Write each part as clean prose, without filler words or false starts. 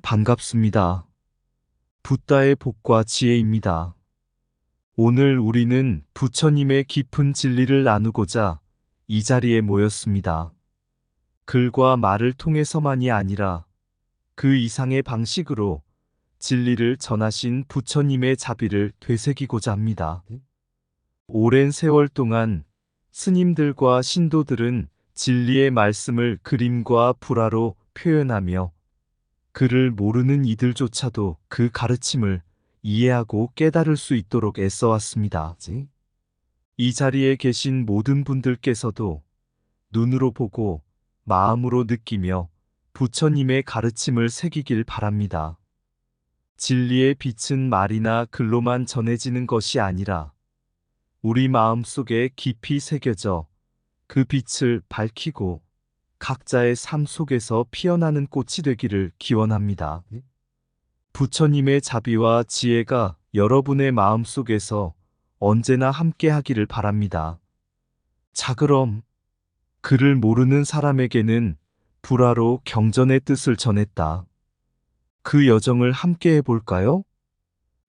반갑습니다. 붓다의 복과 지혜입니다. 오늘 우리는 부처님의 깊은 진리를 나누고자 이 자리에 모였습니다. 글과 말을 통해서만이 아니라 그 이상의 방식으로 진리를 전하신 부처님의 자비를 되새기고자 합니다. 오랜 세월 동안 스님들과 신도들은 진리의 말씀을 그림과 불화로 표현하며 그를 모르는 이들조차도 그 가르침을 이해하고 깨달을 수 있도록 애써왔습니다. 이 자리에 계신 모든 분들께서도 눈으로 보고 마음으로 느끼며 부처님의 가르침을 새기길 바랍니다. 진리의 빛은 말이나 글로만 전해지는 것이 아니라 우리 마음 속에 깊이 새겨져 그 빛을 밝히고 각자의 삶 속에서 피어나는 꽃이 되기를 기원합니다. 부처님의 자비와 지혜가 여러분의 마음 속에서 언제나 함께 하기를 바랍니다. 자, 그럼 그를 모르는 사람에게는 불화로 경전의 뜻을 전했다. 그 여정을 함께 해볼까요?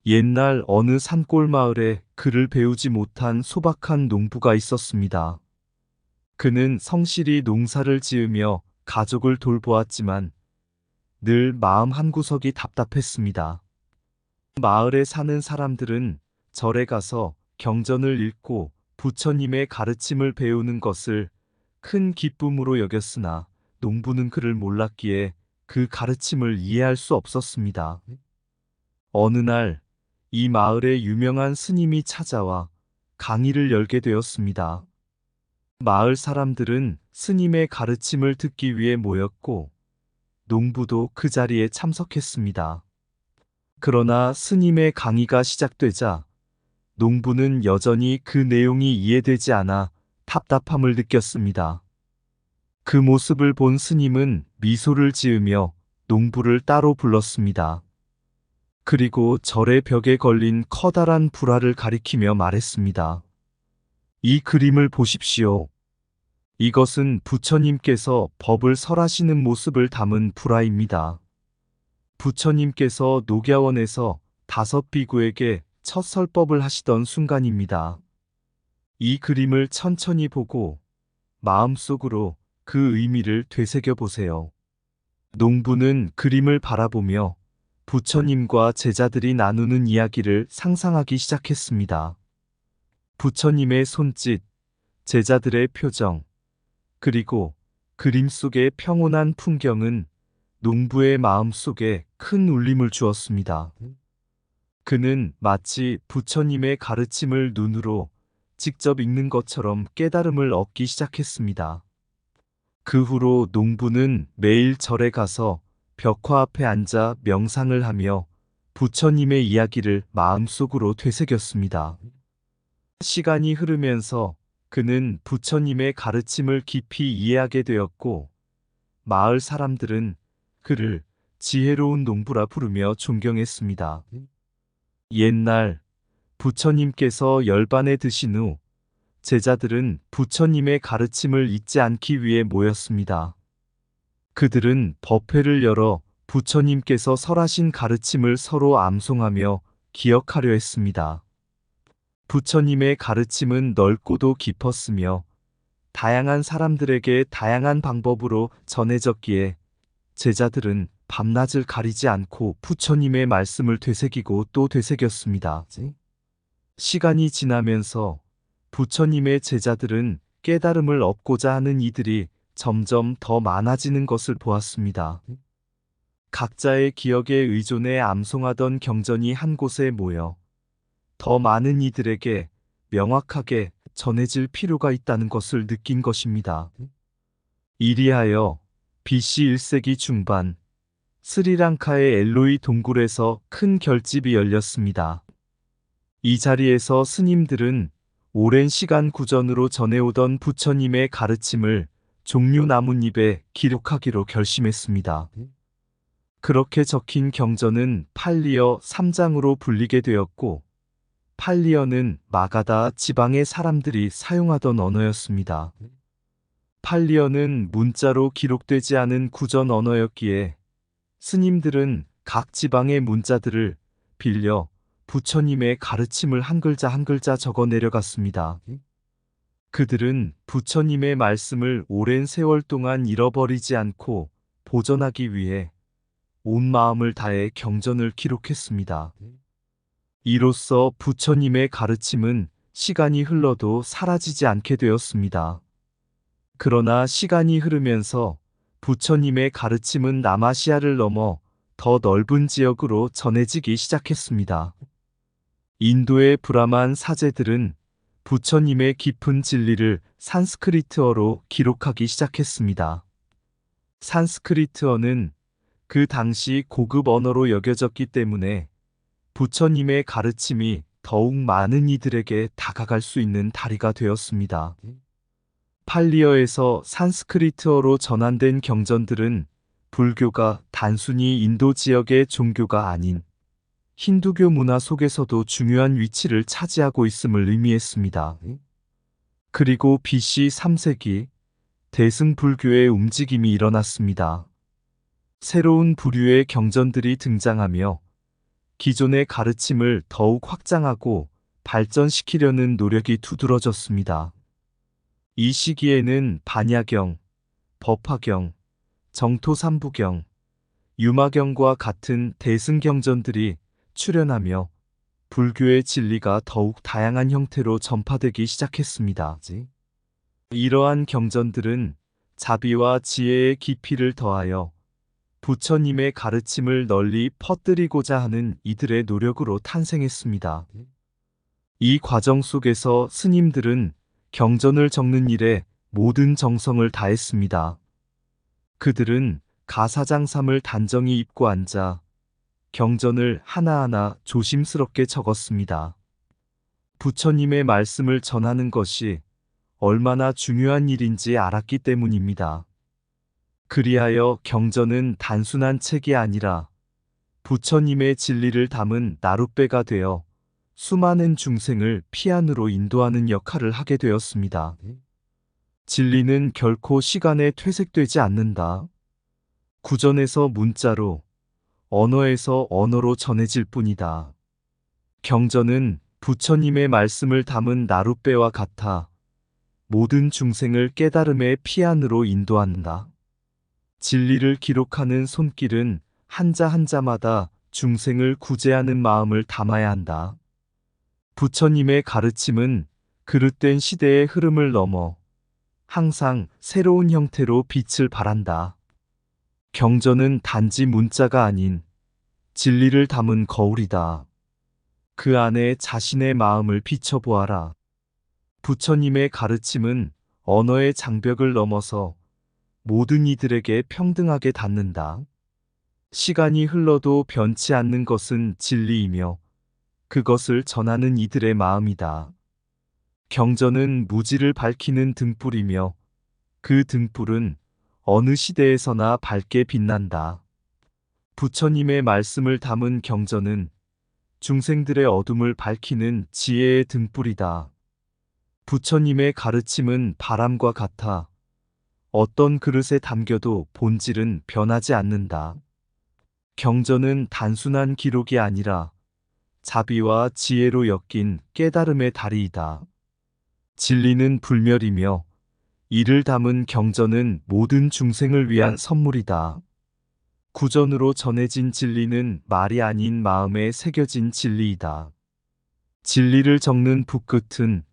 옛날 어느 산골 마을에 글을 배우지 못한 소박한 농부가 있었습니다. 그는 성실히 농사를 지으며 가족을 돌보았지만 늘 마음 한구석이 답답했습니다. 마을에 사는 사람들은 절에 가서 경전을 읽고 부처님의 가르침을 배우는 것을 큰 기쁨으로 여겼으나 농부는 그를 몰랐기에 그 가르침을 이해할 수 없었습니다. 어느 날 이 마을에 유명한 스님이 찾아와 강의를 열게 되었습니다. 마을 사람들은 스님의 가르침을 듣기 위해 모였고 농부도 그 자리에 참석했습니다. 그러나 스님의 강의가 시작되자 농부는 여전히 그 내용이 이해되지 않아 답답함을 느꼈습니다. 그 모습을 본 스님은 미소를 지으며 농부를 따로 불렀습니다. 그리고 절의 벽에 걸린 커다란 불화를 가리키며 말했습니다. 이 그림을 보십시오. 이것은 부처님께서 법을 설하시는 모습을 담은 불화입니다. 부처님께서 녹야원에서 5비구에게 첫 설법을 하시던 순간입니다. 이 그림을 천천히 보고 마음속으로 그 의미를 되새겨 보세요. 농부는 그림을 바라보며 부처님과 제자들이 나누는 이야기를 상상하기 시작했습니다. 부처님의 손짓, 제자들의 표정, 그리고 그림 속의 평온한 풍경은 농부의 마음 속에 큰 울림을 주었습니다. 그는 마치 부처님의 가르침을 눈으로 직접 읽는 것처럼 깨달음을 얻기 시작했습니다. 그 후로 농부는 매일 절에 가서 벽화 앞에 앉아 명상을 하며 부처님의 이야기를 마음속으로 되새겼습니다. 시간이 흐르면서 그는 부처님의 가르침을 깊이 이해하게 되었고 마을 사람들은 그를 지혜로운 농부라 부르며 존경했습니다. 옛날 부처님께서 열반에 드신 후 제자들은 부처님의 가르침을 잊지 않기 위해 모였습니다. 그들은 법회를 열어 부처님께서 설하신 가르침을 서로 암송하며 기억하려 했습니다. 부처님의 가르침은 넓고도 깊었으며 다양한 사람들에게 다양한 방법으로 전해졌기에 제자들은 밤낮을 가리지 않고 부처님의 말씀을 되새기고 또 되새겼습니다. 시간이 지나면서 부처님의 제자들은 깨달음을 얻고자 하는 이들이 점점 더 많아지는 것을 보았습니다. 각자의 기억에 의존해 암송하던 경전이 한 곳에 모여 더 많은 이들에게 명확하게 전해질 필요가 있다는 것을 느낀 것입니다. 이리하여 BC 1세기 중반 스리랑카의 엘로이 동굴에서 큰 결집이 열렸습니다. 이 자리에서 스님들은 오랜 시간 구전으로 전해오던 부처님의 가르침을 종류 나뭇잎에 기록하기로 결심했습니다. 그렇게 적힌 경전은 팔리어 3장으로 불리게 되었고 팔리어는 마가다 지방의 사람들이 사용하던 언어였습니다. 팔리어는 문자로 기록되지 않은 구전 언어였기에 스님들은 각 지방의 문자들을 빌려 부처님의 가르침을 한 글자 한 글자 적어 내려갔습니다. 그들은 부처님의 말씀을 오랜 세월 동안 잃어버리지 않고 보존하기 위해 온 마음을 다해 경전을 기록했습니다. 이로써 부처님의 가르침은 시간이 흘러도 사라지지 않게 되었습니다. 그러나 시간이 흐르면서 부처님의 가르침은 남아시아를 넘어 더 넓은 지역으로 전해지기 시작했습니다. 인도의 브라만 사제들은 부처님의 깊은 진리를 산스크리트어로 기록하기 시작했습니다. 산스크리트어는 그 당시 고급 언어로 여겨졌기 때문에 부처님의 가르침이 더욱 많은 이들에게 다가갈 수 있는 다리가 되었습니다. 팔리어에서 산스크리트어로 전환된 경전들은 불교가 단순히 인도 지역의 종교가 아닌 힌두교 문화 속에서도 중요한 위치를 차지하고 있음을 의미했습니다. 그리고 BC 3세기 대승불교의 움직임이 일어났습니다. 새로운 부류의 경전들이 등장하며 기존의 가르침을 더욱 확장하고 발전시키려는 노력이 두드러졌습니다. 이 시기에는 반야경, 법화경, 정토삼부경, 유마경과 같은 대승경전들이 출현하며 불교의 진리가 더욱 다양한 형태로 전파되기 시작했습니다. 이러한 경전들은 자비와 지혜의 깊이를 더하여 부처님의 가르침을 널리 퍼뜨리고자 하는 이들의 노력으로 탄생했습니다. 이 과정 속에서 스님들은 경전을 적는 일에 모든 정성을 다했습니다. 그들은 가사장삼을 단정히 입고 앉아 경전을 하나하나 조심스럽게 적었습니다. 부처님의 말씀을 전하는 것이 얼마나 중요한 일인지 알았기 때문입니다. 그리하여 경전은 단순한 책이 아니라 부처님의 진리를 담은 나룻배가 되어 수많은 중생을 피안으로 인도하는 역할을 하게 되었습니다. 진리는 결코 시간에 퇴색되지 않는다. 구전에서 문자로, 언어에서 언어로 전해질 뿐이다. 경전은 부처님의 말씀을 담은 나룻배와 같아 모든 중생을 깨달음의 피안으로 인도한다. 진리를 기록하는 손길은 한자 한자마다 중생을 구제하는 마음을 담아야 한다. 부처님의 가르침은 그릇된 시대의 흐름을 넘어 항상 새로운 형태로 빛을 발한다. 경전은 단지 문자가 아닌 진리를 담은 거울이다. 그 안에 자신의 마음을 비춰보아라. 부처님의 가르침은 언어의 장벽을 넘어서 모든 이들에게 평등하게 닿는다. 시간이 흘러도 변치 않는 것은 진리이며 그것을 전하는 이들의 마음이다. 경전은 무지를 밝히는 등불이며 그 등불은 어느 시대에서나 밝게 빛난다. 부처님의 말씀을 담은 경전은 중생들의 어둠을 밝히는 지혜의 등불이다. 부처님의 가르침은 바람과 같아 어떤 그릇에 담겨도 본질은 변하지 않는다. 경전은 단순한 기록이 아니라 자비와 지혜로 엮인 깨달음의 다리이다. 진리는 불멸이며 이를 담은 경전은 모든 중생을 위한 선물이다. 구전으로 전해진 진리는 말이 아닌 마음에 새겨진 진리이다. 진리를 적는 붓끝은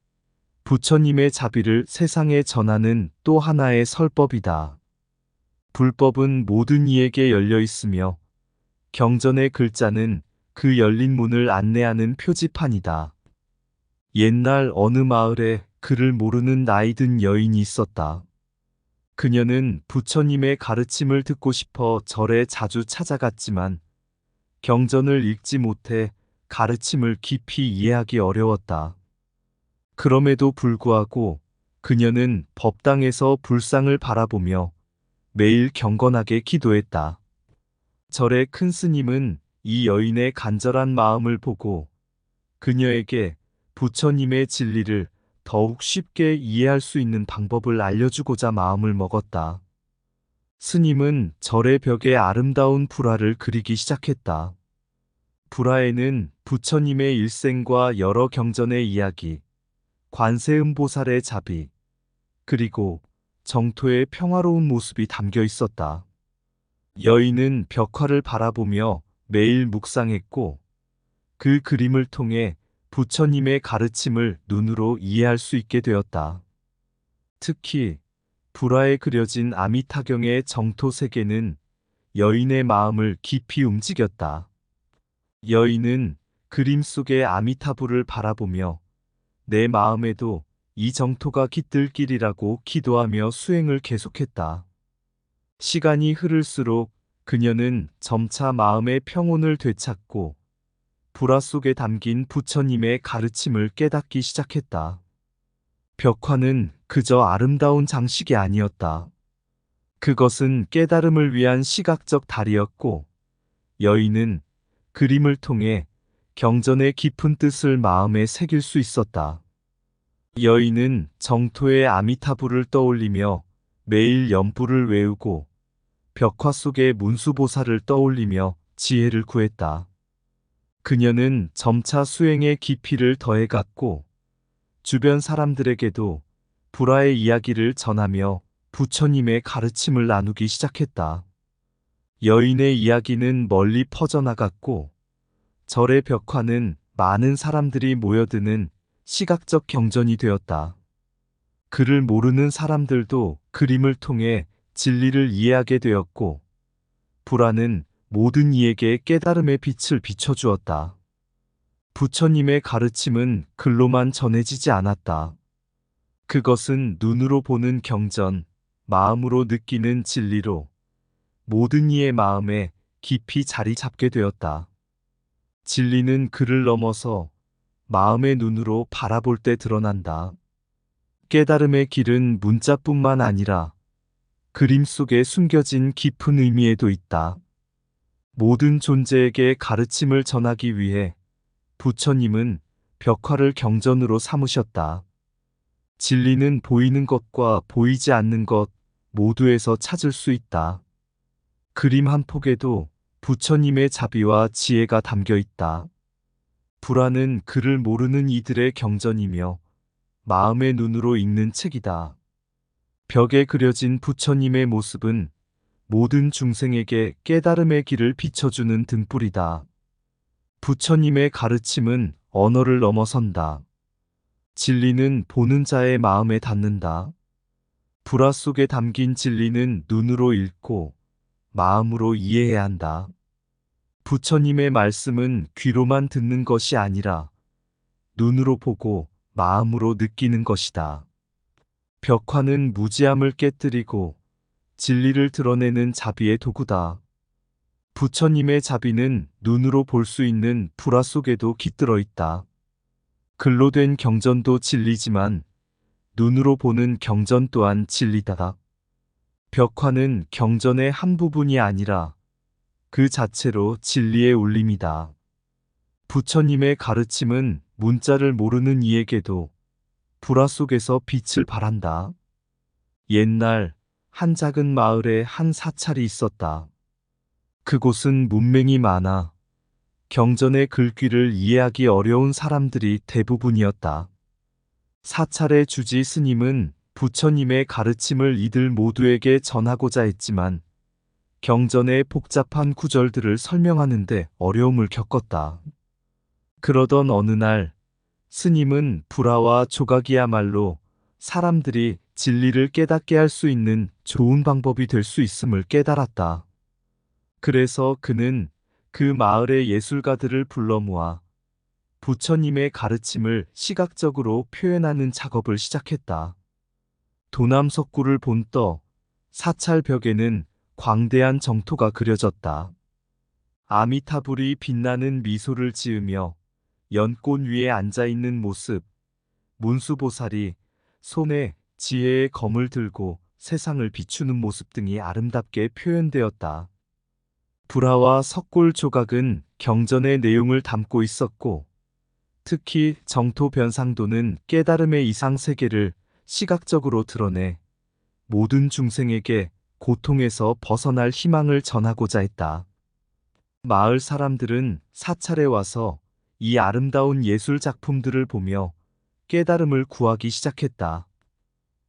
부처님의 자비를 세상에 전하는 또 하나의 설법이다. 불법은 모든 이에게 열려 있으며 경전의 글자는 그 열린 문을 안내하는 표지판이다. 옛날 어느 마을에 그를 모르는 나이든 여인이 있었다. 그녀는 부처님의 가르침을 듣고 싶어 절에 자주 찾아갔지만 경전을 읽지 못해 가르침을 깊이 이해하기 어려웠다. 그럼에도 불구하고 그녀는 법당에서 불상을 바라보며 매일 경건하게 기도했다. 절의 큰 스님은 이 여인의 간절한 마음을 보고 그녀에게 부처님의 진리를 더욱 쉽게 이해할 수 있는 방법을 알려주고자 마음을 먹었다. 스님은 절의 벽에 아름다운 불화를 그리기 시작했다. 불화에는 부처님의 일생과 여러 경전의 이야기, 관세음보살의 자비, 그리고 정토의 평화로운 모습이 담겨 있었다. 여인은 벽화를 바라보며 매일 묵상했고 그 그림을 통해 부처님의 가르침을 눈으로 이해할 수 있게 되었다. 특히 불화에 그려진 아미타경의 정토 세계는 여인의 마음을 깊이 움직였다. 여인은 그림 속의 아미타불을 바라보며 내 마음에도 이 정토가 깃들 길이라고 기도하며 수행을 계속했다. 시간이 흐를수록 그녀는 점차 마음의 평온을 되찾고 불화 속에 담긴 부처님의 가르침을 깨닫기 시작했다. 벽화는 그저 아름다운 장식이 아니었다. 그것은 깨달음을 위한 시각적 달이었고, 여인은 그림을 통해 경전의 깊은 뜻을 마음에 새길 수 있었다. 여인은 정토의 아미타불을 떠올리며 매일 연불을 외우고 벽화 속의 문수보살을 떠올리며 지혜를 구했다. 그녀는 점차 수행의 깊이를 더해갔고 주변 사람들에게도 불화의 이야기를 전하며 부처님의 가르침을 나누기 시작했다. 여인의 이야기는 멀리 퍼져나갔고 절의 벽화는 많은 사람들이 모여드는 시각적 경전이 되었다. 글을 모르는 사람들도 그림을 통해 진리를 이해하게 되었고 불화는 모든 이에게 깨달음의 빛을 비춰주었다. 부처님의 가르침은 글로만 전해지지 않았다. 그것은 눈으로 보는 경전, 마음으로 느끼는 진리로 모든 이의 마음에 깊이 자리 잡게 되었다. 진리는 글을 넘어서 마음의 눈으로 바라볼 때 드러난다. 깨달음의 길은 문자뿐만 아니라 그림 속에 숨겨진 깊은 의미에도 있다. 모든 존재에게 가르침을 전하기 위해 부처님은 벽화를 경전으로 삼으셨다. 진리는 보이는 것과 보이지 않는 것 모두에서 찾을 수 있다. 그림 한 폭에도 부처님의 자비와 지혜가 담겨 있다. 불화는 글을 모르는 이들의 경전이며 마음의 눈으로 읽는 책이다. 벽에 그려진 부처님의 모습은 모든 중생에게 깨달음의 길을 비춰주는 등불이다. 부처님의 가르침은 언어를 넘어선다. 진리는 보는 자의 마음에 닿는다. 불화 속에 담긴 진리는 눈으로 읽고 마음으로 이해해야 한다. 부처님의 말씀은 귀로만 듣는 것이 아니라 눈으로 보고 마음으로 느끼는 것이다. 벽화는 무지함을 깨뜨리고 진리를 드러내는 자비의 도구다. 부처님의 자비는 눈으로 볼 수 있는 불화 속에도 깃들어 있다. 글로 된 경전도 진리지만 눈으로 보는 경전 또한 진리다. 벽화는 경전의 한 부분이 아니라 그 자체로 진리의 울림이다. 부처님의 가르침은 문자를 모르는 이에게도 불화 속에서 빛을 발한다. 옛날 한 작은 마을에 한 사찰이 있었다. 그곳은 문맹이 많아 경전의 글귀를 이해하기 어려운 사람들이 대부분이었다. 사찰의 주지 스님은 부처님의 가르침을 이들 모두에게 전하고자 했지만 경전의 복잡한 구절들을 설명하는데 어려움을 겪었다. 그러던 어느 날 스님은 불화와 조각이야말로 사람들이 진리를 깨닫게 할 수 있는 좋은 방법이 될 수 있음을 깨달았다. 그래서 그는 그 마을의 예술가들을 불러 모아 부처님의 가르침을 시각적으로 표현하는 작업을 시작했다. 도남석구를 본떠 사찰 벽에는 광대한 정토가 그려졌다. 아미타불이 빛나는 미소를 지으며 연꽃 위에 앉아있는 모습, 문수보살이 손에 지혜의 검을 들고 세상을 비추는 모습 등이 아름답게 표현되었다. 불화와 석굴 조각은 경전의 내용을 담고 있었고, 특히 정토 변상도는 깨달음의 이상 세계를 시각적으로 드러내 모든 중생에게 고통에서 벗어날 희망을 전하고자 했다. 마을 사람들은 사찰에 와서 이 아름다운 예술 작품들을 보며 깨달음을 구하기 시작했다.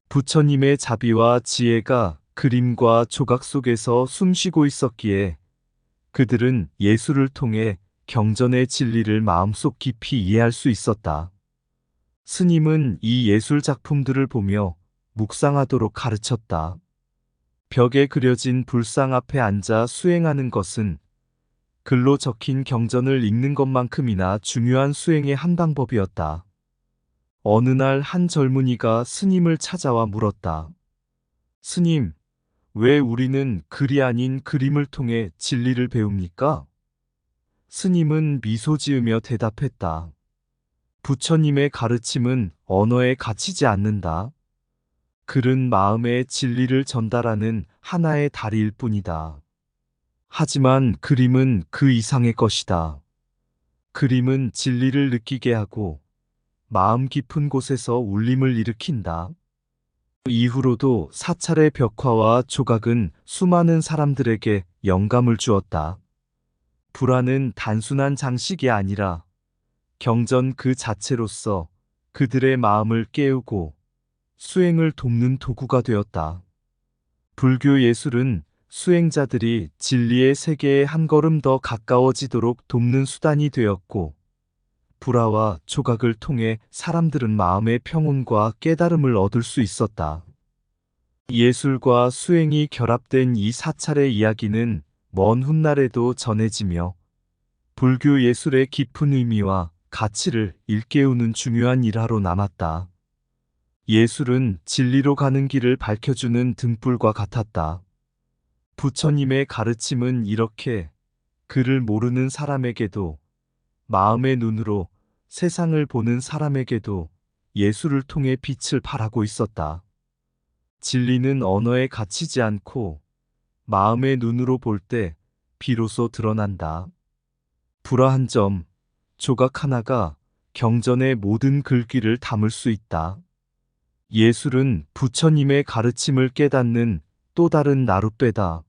부처님의 자비와 지혜가 그림과 조각 속에서 숨쉬고 있었기에 그들은 예술을 통해 경전의 진리를 마음속 깊이 이해할 수 있었다. 스님은 이 예술 작품들을 보며 묵상하도록 가르쳤다. 벽에 그려진 불상 앞에 앉아 수행하는 것은 글로 적힌 경전을 읽는 것만큼이나 중요한 수행의 한 방법이었다. 어느 날 한 젊은이가 스님을 찾아와 물었다. 스님, 왜 우리는 글이 아닌 그림을 통해 진리를 배웁니까? 스님은 미소 지으며 대답했다. 부처님의 가르침은 언어에 갇히지 않는다. 글은 마음의 진리를 전달하는 하나의 다리일 뿐이다. 하지만 그림은 그 이상의 것이다. 그림은 진리를 느끼게 하고 마음 깊은 곳에서 울림을 일으킨다. 이후로도 사찰의 벽화와 조각은 수많은 사람들에게 영감을 주었다. 불화는 단순한 장식이 아니라 경전 그 자체로서 그들의 마음을 깨우고 수행을 돕는 도구가 되었다. 불교 예술은 수행자들이 진리의 세계에 한 걸음 더 가까워지도록 돕는 수단이 되었고, 불화와 조각을 통해 사람들은 마음의 평온과 깨달음을 얻을 수 있었다. 예술과 수행이 결합된 이 사찰의 이야기는 먼 훗날에도 전해지며 불교 예술의 깊은 의미와 가치를 일깨우는 중요한 일화로 남았다. 예술은 진리로 가는 길을 밝혀주는 등불과 같았다. 부처님의 가르침은 이렇게 글을 모르는 사람에게도 마음의 눈으로 세상을 보는 사람에게도 예술을 통해 빛을 발하고 있었다. 진리는 언어에 갇히지 않고 마음의 눈으로 볼 때 비로소 드러난다. 불화 한 점, 조각 하나가 경전의 모든 글귀를 담을 수 있다. 예술은 부처님의 가르침을 깨닫는 또 다른 나룻배다.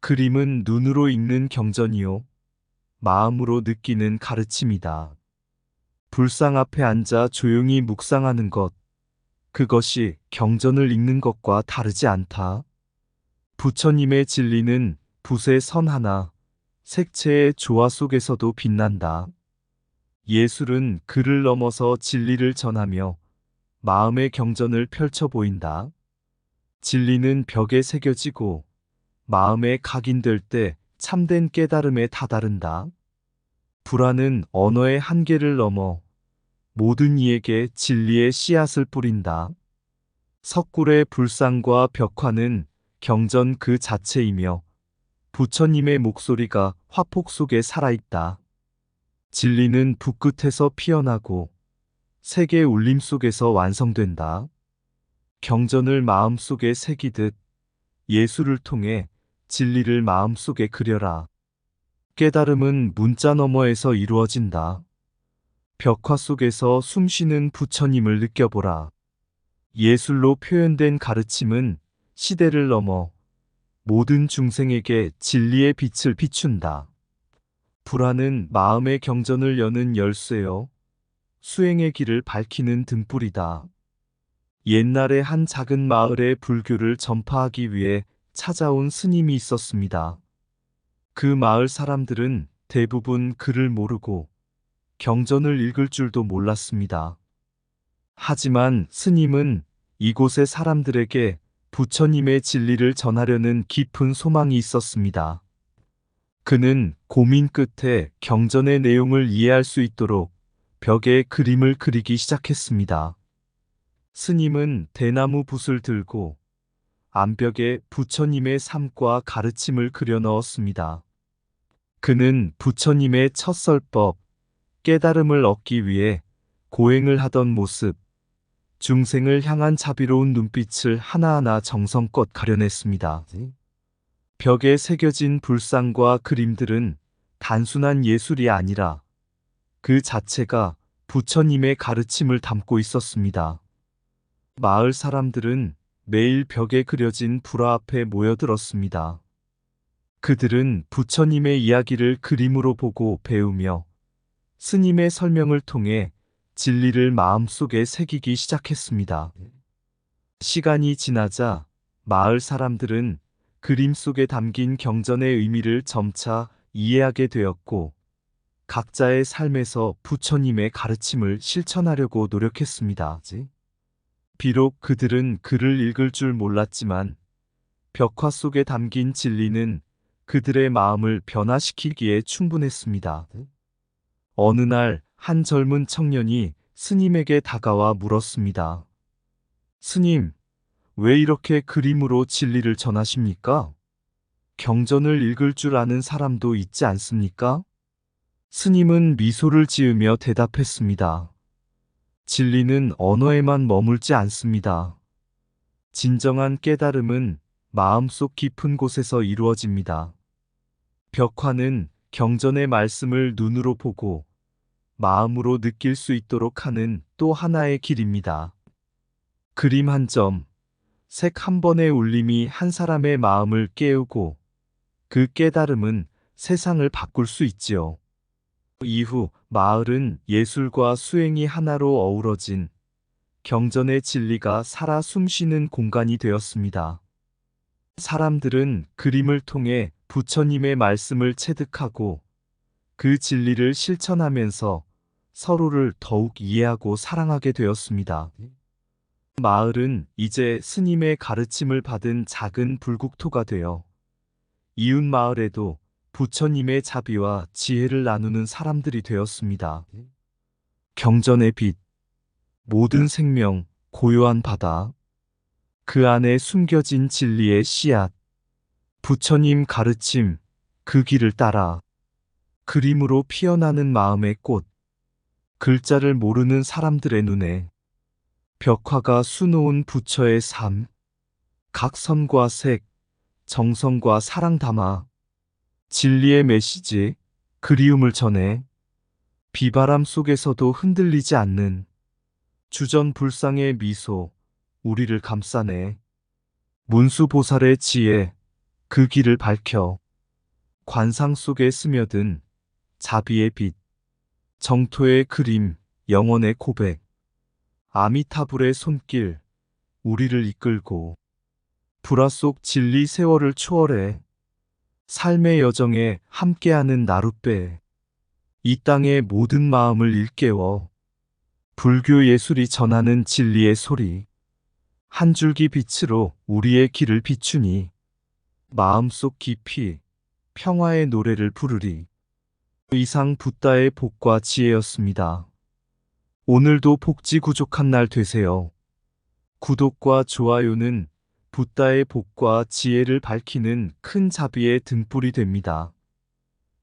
그림은 눈으로 읽는 경전이요, 마음으로 느끼는 가르침이다. 불상 앞에 앉아 조용히 묵상하는 것, 그것이 경전을 읽는 것과 다르지 않다. 부처님의 진리는 붓의 선 하나, 색채의 조화 속에서도 빛난다. 예술은 글을 넘어서 진리를 전하며 마음의 경전을 펼쳐 보인다. 진리는 벽에 새겨지고 마음에 각인될 때 참된 깨달음에 다다른다. 불화는 언어의 한계를 넘어 모든 이에게 진리의 씨앗을 뿌린다. 석굴의 불상과 벽화는 경전 그 자체이며 부처님의 목소리가 화폭 속에 살아있다. 진리는 붓끝에서 피어나고 색의 울림 속에서 완성된다. 경전을 마음속에 새기듯 예술을 통해 진리를 마음속에 그려라. 깨달음은 문자 너머에서 이루어진다. 벽화 속에서 숨쉬는 부처님을 느껴보라. 예술로 표현된 가르침은 시대를 넘어 모든 중생에게 진리의 빛을 비춘다. 불화는 마음의 경전을 여는 열쇠요, 수행의 길을 밝히는 등불이다. 옛날에 한 작은 마을에 불교를 전파하기 위해 찾아온 스님이 있었습니다. 그 마을 사람들은 대부분 글을 모르고 경전을 읽을 줄도 몰랐습니다. 하지만 스님은 이곳의 사람들에게 부처님의 진리를 전하려는 깊은 소망이 있었습니다. 그는 고민 끝에 경전의 내용을 이해할 수 있도록 벽에 그림을 그리기 시작했습니다. 스님은 대나무 붓을 들고 암벽에 부처님의 삶과 가르침을 그려 넣었습니다. 그는 부처님의 첫 설법, 깨달음을 얻기 위해 고행을 하던 모습, 중생을 향한 자비로운 눈빛을 하나하나 정성껏 가려냈습니다. 벽에 새겨진 불상과 그림들은 단순한 예술이 아니라 그 자체가 부처님의 가르침을 담고 있었습니다. 마을 사람들은 매일 벽에 그려진 불화 앞에 모여들었습니다. 그들은 부처님의 이야기를 그림으로 보고 배우며 스님의 설명을 통해 진리를 마음속에 새기기 시작했습니다. 시간이 지나자 마을 사람들은 그림 속에 담긴 경전의 의미를 점차 이해하게 되었고, 각자의 삶에서 부처님의 가르침을 실천하려고 노력했습니다. 비록 그들은 글을 읽을 줄 몰랐지만 벽화 속에 담긴 진리는 그들의 마음을 변화시키기에 충분했습니다. 어느 날 한 젊은 청년이 스님에게 다가와 물었습니다. 스님, 왜 이렇게 그림으로 진리를 전하십니까? 경전을 읽을 줄 아는 사람도 있지 않습니까? 스님은 미소를 지으며 대답했습니다. 진리는 언어에만 머물지 않습니다. 진정한 깨달음은 마음속 깊은 곳에서 이루어집니다. 벽화는 경전의 말씀을 눈으로 보고 마음으로 느낄 수 있도록 하는 또 하나의 길입니다. 그림 한 점, 색 한 번의 울림이 한 사람의 마음을 깨우고 그 깨달음은 세상을 바꿀 수 있지요. 이후 마을은 예술과 수행이 하나로 어우러진 경전의 진리가 살아 숨쉬는 공간이 되었습니다. 사람들은 그림을 통해 부처님의 말씀을 체득하고 그 진리를 실천하면서 서로를 더욱 이해하고 사랑하게 되었습니다. 마을은 이제 스님의 가르침을 받은 작은 불국토가 되어 이웃 마을에도 부처님의 자비와 지혜를 나누는 사람들이 되었습니다. 경전의 빛, 모든 생명, 고요한 바다, 그 안에 숨겨진 진리의 씨앗, 부처님 가르침, 그 길을 따라 그림으로 피어나는 마음의 꽃, 글자를 모르는 사람들의 눈에 벽화가 수놓은 부처의 삶, 각 선과 색, 정성과 사랑 담아 진리의 메시지, 그리움을 전해 비바람 속에서도 흔들리지 않는 주전불상의 미소, 우리를 감싸네. 문수보살의 지혜, 그 길을 밝혀 관상 속에 스며든 자비의 빛, 정토의 그림, 영혼의 고백, 아미타불의 손길, 우리를 이끌고 불화 속 진리 세월을 초월해 삶의 여정에 함께하는 나룻배, 이 땅의 모든 마음을 일깨워 불교 예술이 전하는 진리의 소리, 한 줄기 빛으로 우리의 길을 비추니 마음속 깊이 평화의 노래를 부르리. 이상 붓다의 복과 지혜였습니다. 오늘도 복지구족한 날 되세요. 구독과 좋아요는 붓다의 복과 지혜를 밝히는 큰 자비의 등불이 됩니다.